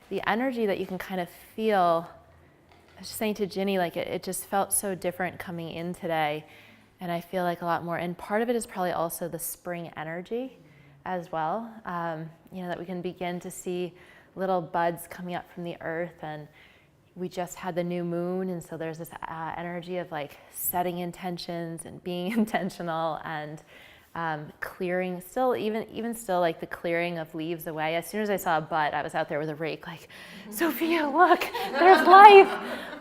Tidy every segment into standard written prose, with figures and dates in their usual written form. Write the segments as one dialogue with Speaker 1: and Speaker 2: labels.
Speaker 1: the energy that you can kind of feel. I was just saying to Ginny, like it just felt so different coming in today. And I feel like a lot more, and part of it is probably also the spring energy as well. That we can begin to see little buds coming up from the earth, and we just had the new moon, and so there's this energy of like setting intentions and being intentional and clearing, even still like the clearing of leaves away. As soon as I saw a bud, I was out there with a rake like, Sophia, look, there's life.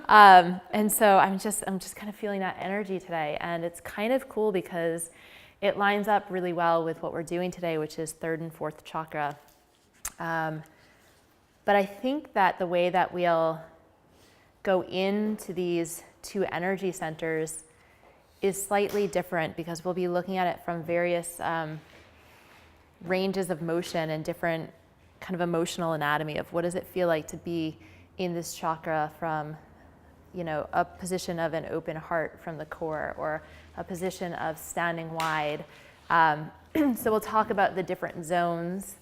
Speaker 1: And so I'm just kind of feeling that energy today, and it's kind of cool because it lines up really well with what we're doing today, which is third and fourth chakra. But I think that the way that we'll go into these two energy centers is slightly different, because we'll be looking at it from various ranges of motion and different kind of emotional anatomy of what does it feel like to be in this chakra from, a position of an open heart from the core, or a position of standing wide. So we'll talk about the different zones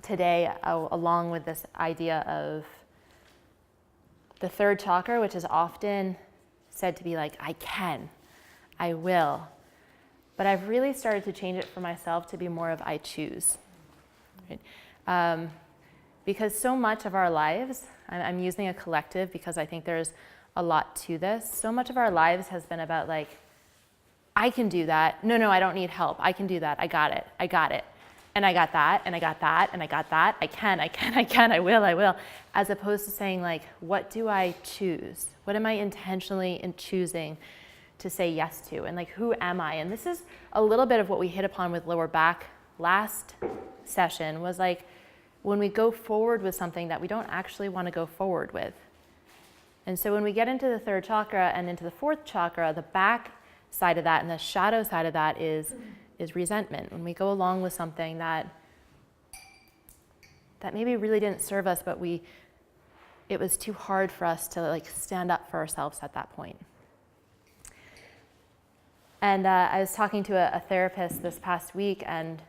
Speaker 1: today, along with this idea of the third chakra, which is often said to be like, I can, I will. But I've really started to change it for myself to be more of I choose. Right? Because so much of our lives, I'm using a collective because I think there's a lot to this. So much of our lives has been about like, I can do that. No, I don't need help. I can do that. I got it. And I got that, and I got that, and I got that. I can, I will. As opposed to saying like, what do I choose? What am I intentionally choosing to say yes to? And like, who am I? And this is a little bit of what we hit upon with lower back last session, was like, when we go forward with something that we don't actually want to go forward with. And so when we get into the third chakra and into the fourth chakra, the back side of that and the shadow side of that is resentment. When we go along with something that maybe really didn't serve us, but it was too hard for us to like stand up for ourselves at that point. And I was talking to a therapist this past week and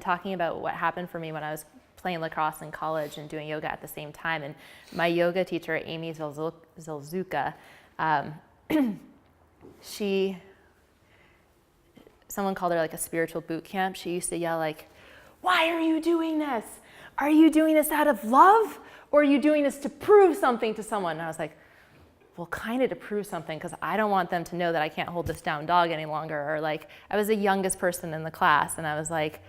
Speaker 1: talking about what happened for me when I was playing lacrosse in college and doing yoga at the same time. And my yoga teacher, Amy Zilzuka, someone called her like a spiritual boot camp. She used to yell like, why are you doing this? Are you doing this out of love? Or are you doing this to prove something to someone? And I was like, well, kind of to prove something, because I don't want them to know that I can't hold this down dog any longer. Or like, I was the youngest person in the class, and I was like,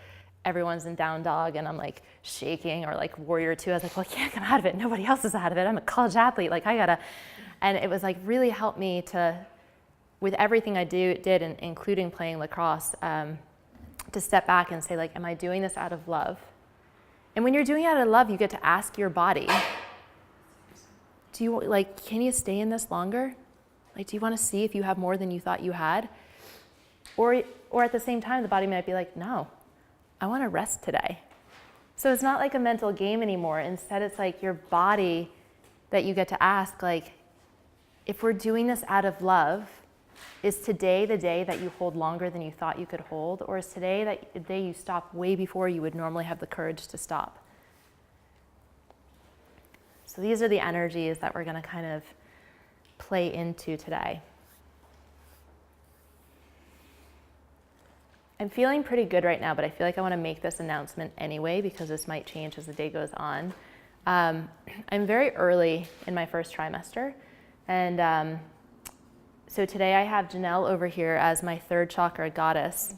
Speaker 1: everyone's in down dog, and I'm like shaking, or like warrior two. I was like, well, I can't come out of it. Nobody else is out of it. I'm a college athlete. Like, I gotta. And it was like really helped me to, with everything I did, and including playing lacrosse, to step back and say like, am I doing this out of love? And when you're doing it out of love, you get to ask your body, can you stay in this longer? Like, do you want to see if you have more than you thought you had? Or at the same time, the body might be like, no, I want to rest today. So it's not like a mental game anymore. Instead, it's like your body that you get to ask, like, if we're doing this out of love, is today the day that you hold longer than you thought you could hold? Or is today the day you stop way before you would normally have the courage to stop? So these are the energies that we're going to kind of play into today. I'm feeling pretty good right now, but I feel like I want to make this announcement anyway, because this might change as the day goes on. I'm very early in my first trimester, and so today I have Janelle over here as my third chakra goddess,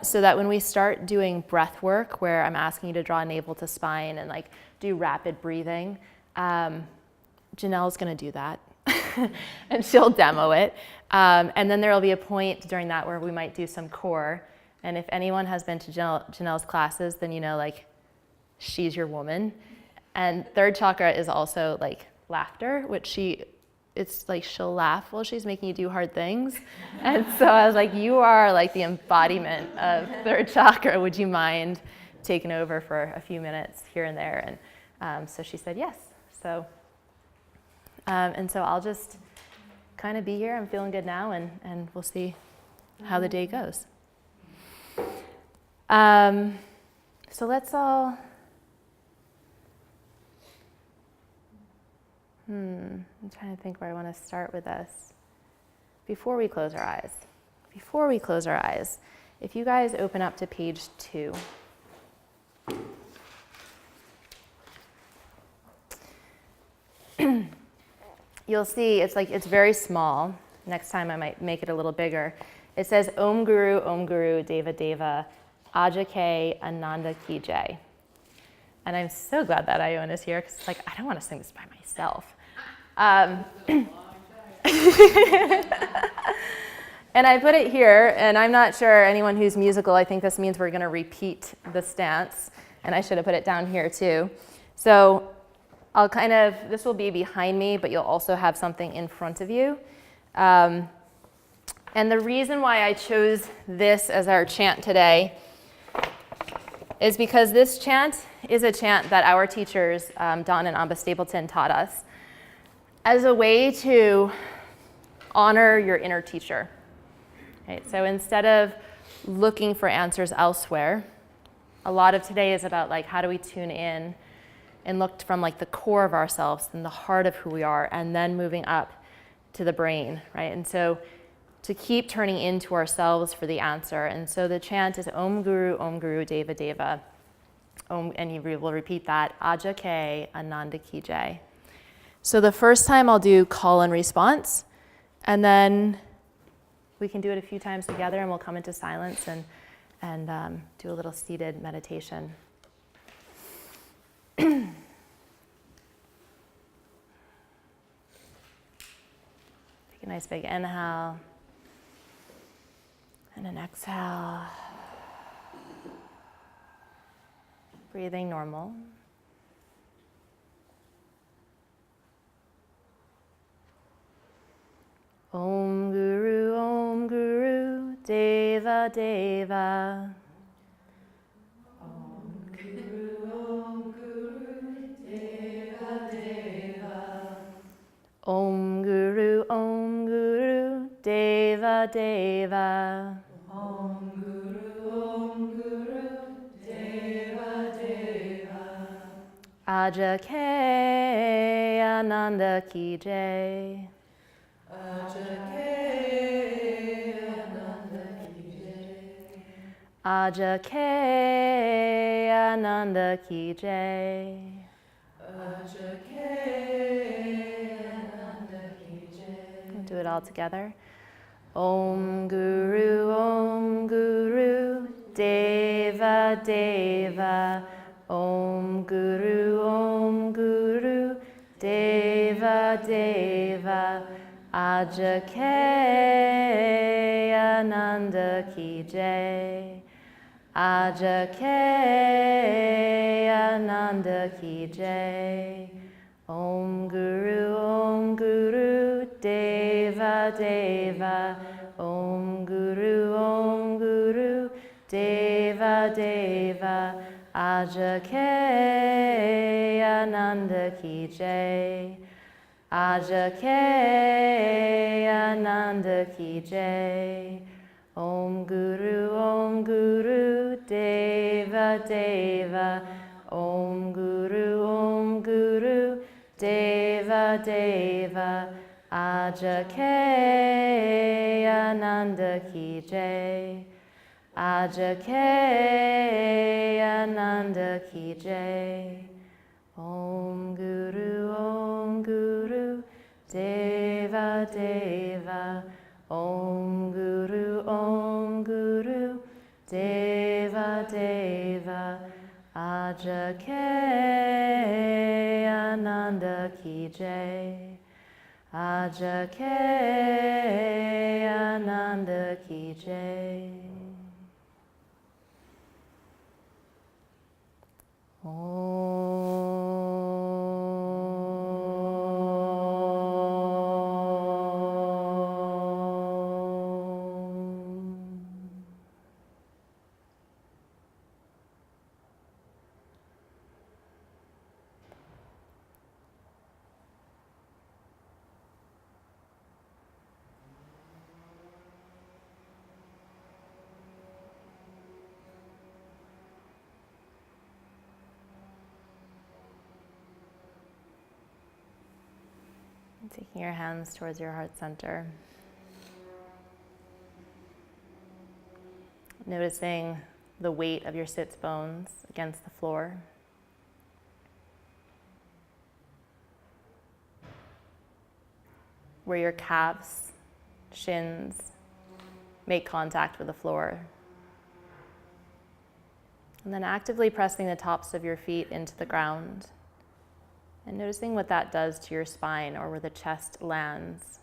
Speaker 1: so that when we start doing breath work, where I'm asking you to draw navel to spine and like do rapid breathing, Janelle's going to do that. And she'll demo it. And then there will be a point during that where we might do some core. And if anyone has been to Janelle's classes, then you know, like, she's your woman. And third chakra is also like laughter, which it's like she'll laugh while she's making you do hard things. And so I was like, you are like the embodiment of third chakra. Would you mind taking over for a few minutes here and there? And so she said yes. So. And so I'll just kind of be here. I'm feeling good now, and we'll see how the day goes. So let's all I'm trying to think where I want to start with this. Before we close our eyes, if you guys open up to page 2. You'll see it's very small. Next time I might make it a little bigger. It says Om Guru, Deva Deva, Ajake Ananda Ki Jai. And I'm so glad that Iona is here because I don't want to sing this by myself. And I put it here, and I'm not sure anyone who's musical, I think this means we're going to repeat the stance, and I should have put it down here too. So this will be behind me, but you'll also have something in front of you. And the reason why I chose this as our chant today is because this chant is a chant that our teachers, Don and Amba Stapleton, taught us as a way to honor your inner teacher. Okay, so instead of looking for answers elsewhere, a lot of today is about how do we tune in and look from the core of ourselves and the heart of who we are, and then moving up to the brain, right? And so to keep turning into ourselves for the answer. And so the chant is Om Guru, Deva Deva. Om, and you will repeat that, Ajake Ananda Ki Jai. So the first time I'll do call and response, and then we can do it a few times together, and we'll come into silence and do a little seated meditation. Take a nice big inhale and an exhale. Breathing normal. Om Guru, Deva Deva.
Speaker 2: Om Guru, Deva Deva.
Speaker 1: Om Guru, Deva Deva.
Speaker 2: Om Guru, Deva Deva.
Speaker 1: Ajake Ananda Ki Jai.
Speaker 2: Ajake Ananda Ki Jai.
Speaker 1: Ajake Ananda Ki Jai.
Speaker 2: Ajake Ananda Ki Jai.
Speaker 1: We'll do it all together. Om Guru, Deva Deva. Om Guru, Deva Deva. Ajake Ananda Ki Jai. Ajake Ananda Ki Jai. Om Guru, Deva Deva. Om Guru, Deva Deva. Ajake Ananda Ki Jai. Ajake Ananda Ki Jai. Om Guru, Deva Deva. Om Guru, Deva Deva. Ajake Ananda Ki Jai. Ajake Ananda Ki Jai. Om Guru, Deva Deva. Om Guru, Deva Deva. Ajake Ananda Ki Jai. Ajake Ananda Ki Jai. Taking your hands towards your heart center. Noticing the weight of your sits bones against the floor. Where your calves, shins make contact with the floor. And then actively pressing the tops of your feet into the ground and noticing what that does to your spine or where the chest lands.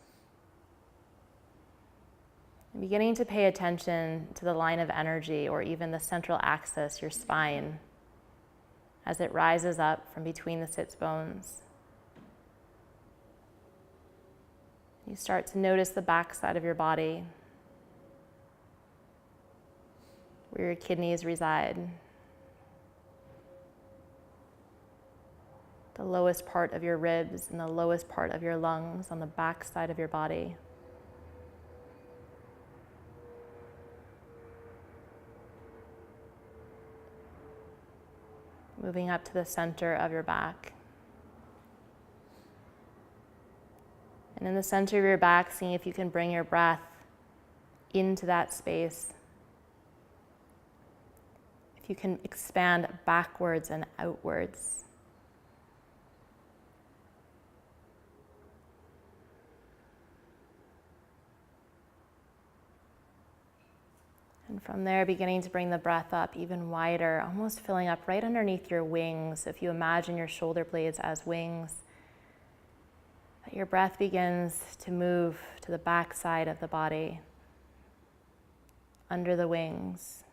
Speaker 1: And beginning to pay attention to the line of energy or even the central axis, your spine, as it rises up from between the sits bones. You start to notice the backside of your body, where your kidneys reside, the lowest part of your ribs and the lowest part of your lungs on the backside of your body. Moving up to the center of your back. And in the center of your back, seeing if you can bring your breath into that space. If you can expand backwards and outwards. And from there, beginning to bring the breath up even wider, almost filling up right underneath your wings. If you imagine your shoulder blades as wings, that your breath begins to move to the back side of the body, under the wings,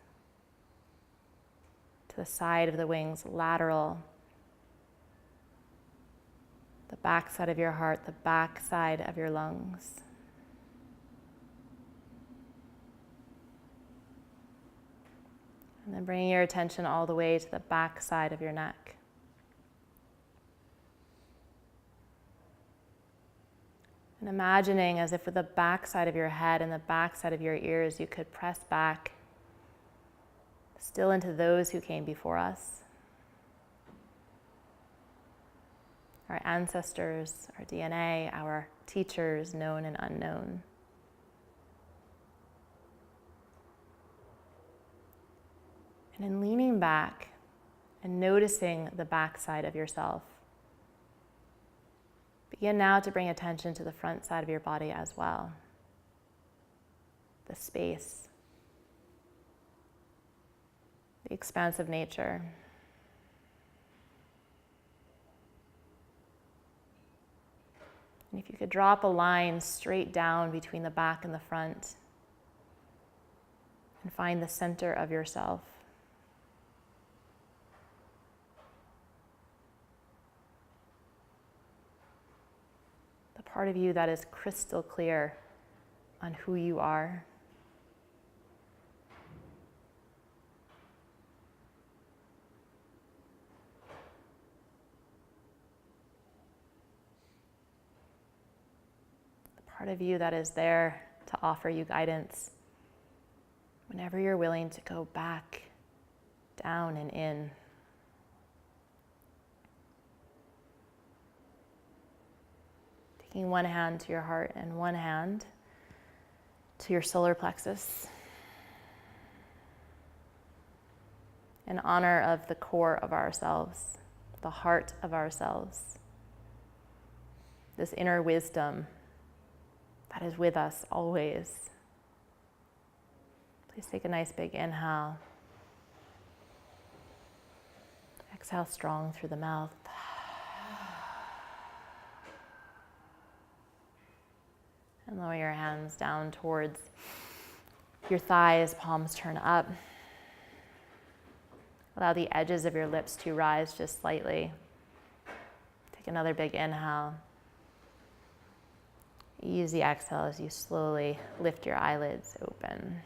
Speaker 1: to the side of the wings, lateral, the back side of your heart, the back side of your lungs. And then bringing your attention all the way to the back side of your neck. And imagining as if with the back side of your head and the back side of your ears, you could press back still into those who came before us. Our ancestors, our DNA, our teachers, known and unknown. And in leaning back and noticing the backside of yourself, begin now to bring attention to the front side of your body as well. The space, the expansive nature. And if you could drop a line straight down between the back and the front and find the center of yourself. Part of you that is crystal clear on who you are. The part of you that is there to offer you guidance whenever you're willing to go back, down and in. Taking one hand to your heart and one hand to your solar plexus. In honor of the core of ourselves, the heart of ourselves. This inner wisdom that is with us always. Please take a nice big inhale. Exhale strong through the mouth. And lower your hands down towards your thighs, palms turn up. Allow the edges of your lips to rise just slightly. Take another big inhale. Easy exhale as you slowly lift your eyelids open.